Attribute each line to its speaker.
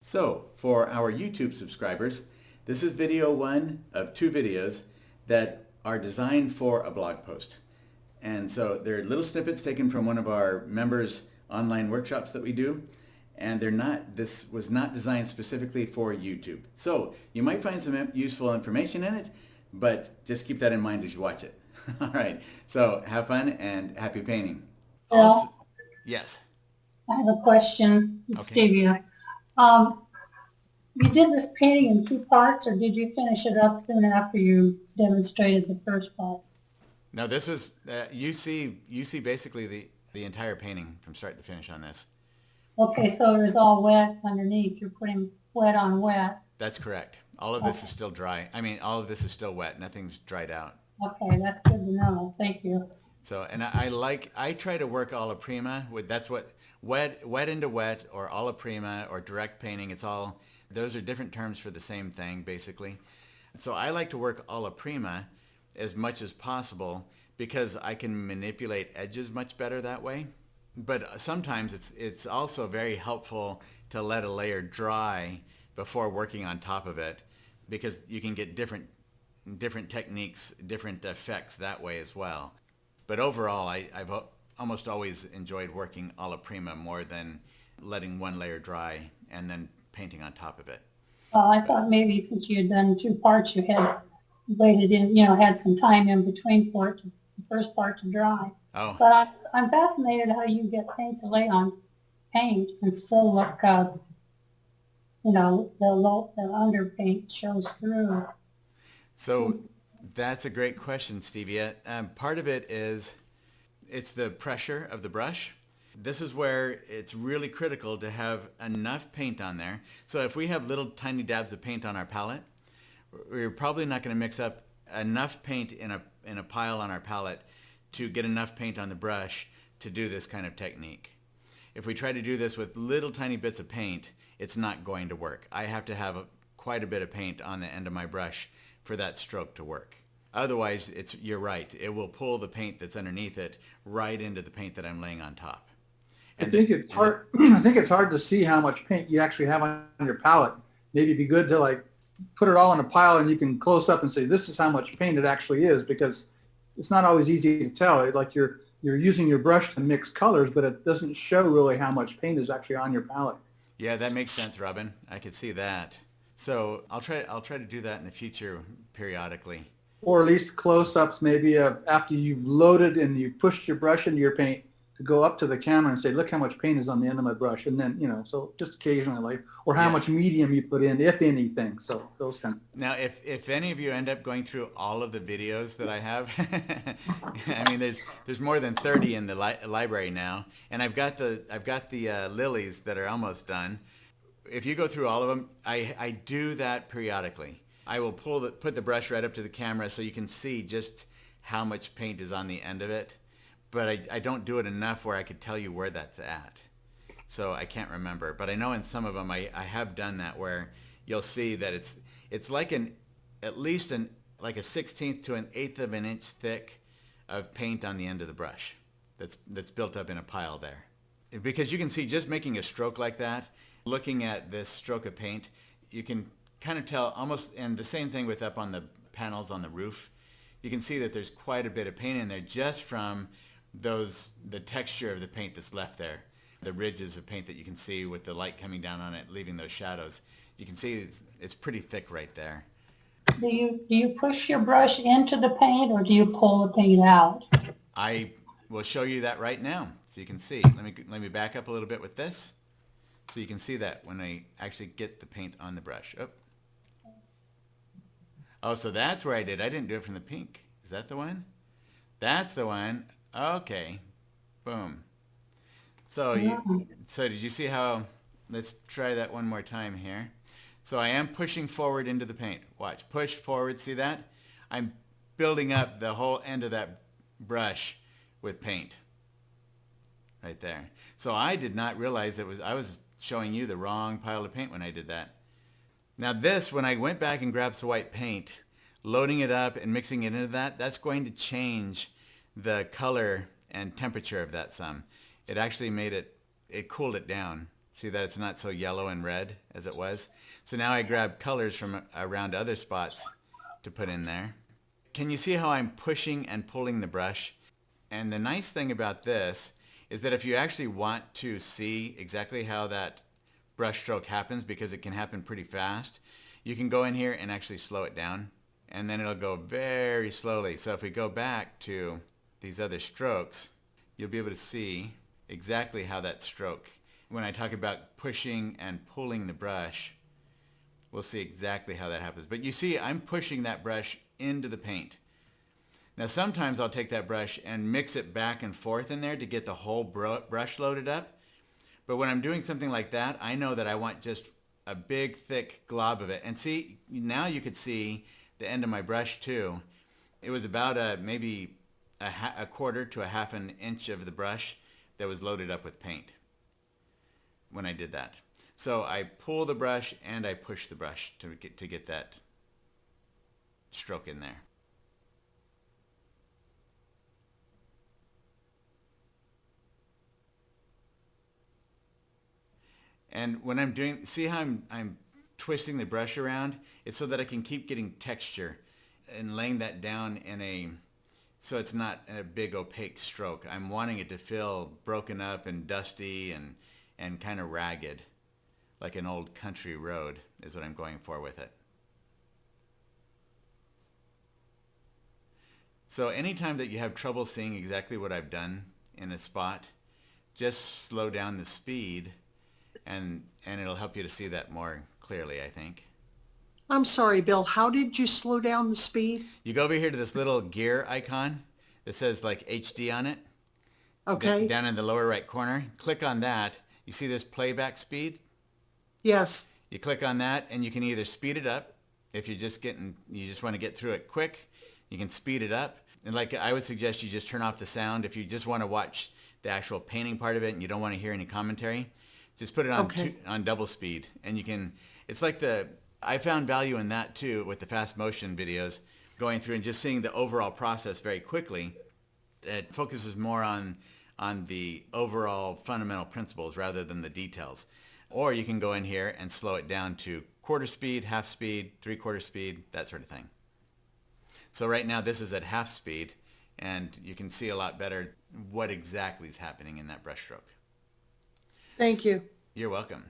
Speaker 1: So, for our YouTube subscribers, this is video one of two videos that are designed for a blog post. And so they're little snippets taken from one of our members' online workshops that we do. And this was not designed specifically for YouTube. So you might find some useful information in it, but just keep that in mind as you watch it. All right, so have fun and happy painting.
Speaker 2: Bill,
Speaker 1: Yes.
Speaker 2: I have a question,
Speaker 1: Okay.
Speaker 2: Stevie. You did this painting in two parts, or did you finish it up soon after you demonstrated the first part?
Speaker 1: No, this was, you see basically the entire painting from start to finish on this.
Speaker 2: Okay, so it was all wet underneath. You're putting wet on wet.
Speaker 1: That's correct. All of this is still dry. I mean, all of this is still wet. Nothing's dried out.
Speaker 2: Okay, that's good to know. Thank you.
Speaker 1: So, and I try to work alla prima with, that's what, wet into wet or alla prima or direct painting. Those are different terms for the same thing, basically. So I like to work alla prima as much as possible because I can manipulate edges much better that way. But sometimes it's also very helpful to let a layer dry before working on top of it, because you can get different techniques, different effects that way as well. But overall, I've almost always enjoyed working alla prima more than letting one layer dry and then painting on top of it.
Speaker 2: I thought maybe since you had done two parts, you had waited in, had some time in between for the first part to dry.
Speaker 1: Oh.
Speaker 2: But I'm fascinated how you get paint to lay on paint and still look, the underpaint shows through.
Speaker 1: So that's a great question, Stevie. Part of it is it's the pressure of the brush. This is where it's really critical to have enough paint on there. So if we have little tiny dabs of paint on our palette, we're probably not going to mix up enough paint in a pile on our palette to get enough paint on the brush to do this kind of technique. If we try to do this with little tiny bits of paint, it's not going to work. I have to have quite a bit of paint on the end of my brush for that stroke to work. Otherwise, you're right. It will pull the paint that's underneath it right into the paint that I'm laying on top.
Speaker 3: I think it's hard. I think it's hard to see how much paint you actually have on your palette. Maybe it'd be good to put it all in a pile and you can close up and say this is how much paint it actually is, because it's not always easy to tell. Like you're using your brush to mix colors, but it doesn't show really how much paint is actually on your palette.
Speaker 1: Yeah, that makes sense, Robin. I could see that. So I'll try to do that in the future periodically.
Speaker 3: Or at least close-ups maybe after you've loaded and you pushed your brush into your paint, to go up to the camera and say, look how much paint is on the end of my brush. And then, so just occasionally, or how much medium you put in, if anything. So those kind of.
Speaker 1: Now, if any of you end up going through all of the videos that I have, I mean, there's more than 30 in the library now, and I've got the lilies that are almost done. If you go through all of them, I do that periodically. I will put the brush right up to the camera so you can see just how much paint is on the end of it. But I don't do it enough where I could tell you where that's at. So I can't remember. But I know in some of them I have done that, where you'll see that it's like at least like a 1/16 to an 1/8 of an inch thick of paint on the end of the brush that's built up in a pile there. Because you can see, just making a stroke like that, looking at this stroke of paint, you can kind of tell almost, and the same thing with up on the panels on the roof, you can see that there's quite a bit of paint in there just from the texture of the paint that's left there, the ridges of paint that you can see with the light coming down on it, leaving those shadows. You can see it's pretty thick right there.
Speaker 2: Do you push your brush into the paint, or do you pull the paint out?
Speaker 1: I will show you that right now so you can see. Let me back up a little bit with this so you can see that when I actually get the paint on the brush. Oh, so that's where I didn't do it from the pink. Is that the one? That's the one. Okay, boom. So did you see how? Let's try that one more time here. So I am pushing forward into the paint. Watch, push forward. See that? I'm building up the whole end of that brush with paint right there. So I did not realize I was showing you the wrong pile of paint when I did that. Now this, when I went back and grabbed some white paint, loading it up and mixing it into that's going to change the color and temperature of that some. It actually it cooled it down. See that it's not so yellow and red as it was? So now I grab colors from around other spots to put in there. Can you see how I'm pushing and pulling the brush? And the nice thing about this is that if you actually want to see exactly how that brush stroke happens, because it can happen pretty fast, you can go in here and actually slow it down, and then it'll go very slowly. So if we go back to these other strokes, you'll be able to see exactly how that stroke, when I talk about pushing and pulling the brush, we'll see exactly how that happens. But you see, I'm pushing that brush into the paint. Now sometimes I'll take that brush and mix it back and forth in there to get the whole brush loaded up. But when I'm doing something like that, I know that I want just a big thick glob of it. And see, now you could see the end of my brush too. It was about maybe a quarter to a half an inch of the brush that was loaded up with paint when I did that. So I pull the brush and I push the brush to get that stroke in there. And when I'm doing, see how I'm twisting the brush around? It's so that I can keep getting texture and laying that down in a, so it's not a big opaque stroke. I'm wanting it to feel broken up and dusty and kind of ragged, like an old country road is what I'm going for with it. So anytime that you have trouble seeing exactly what I've done in a spot, just slow down the speed and it'll help you to see that more clearly, I think.
Speaker 4: I'm sorry, Bill, how did you slow down the speed?
Speaker 1: You go over here to this little gear icon that says like HD on it.
Speaker 4: Okay.
Speaker 1: Down in the lower right corner. Click on that. You see this playback speed?
Speaker 4: Yes.
Speaker 1: You click on that and you can either speed it up if you just want to get through it quick. You can speed it up. And like I would suggest you just turn off the sound if you just want to watch the actual painting part of it and you don't want to hear any commentary. Just put it on on double speed, and you can. It's like I found value in that too with the fast motion videos, going through and just seeing the overall process very quickly. It focuses more on the overall fundamental principles rather than the details. Or you can go in here and slow it down to quarter speed, half speed, 3/4 speed, that sort of thing. So right now this is at half speed, and you can see a lot better what exactly is happening in that brushstroke.
Speaker 4: Thank you.
Speaker 1: You're welcome.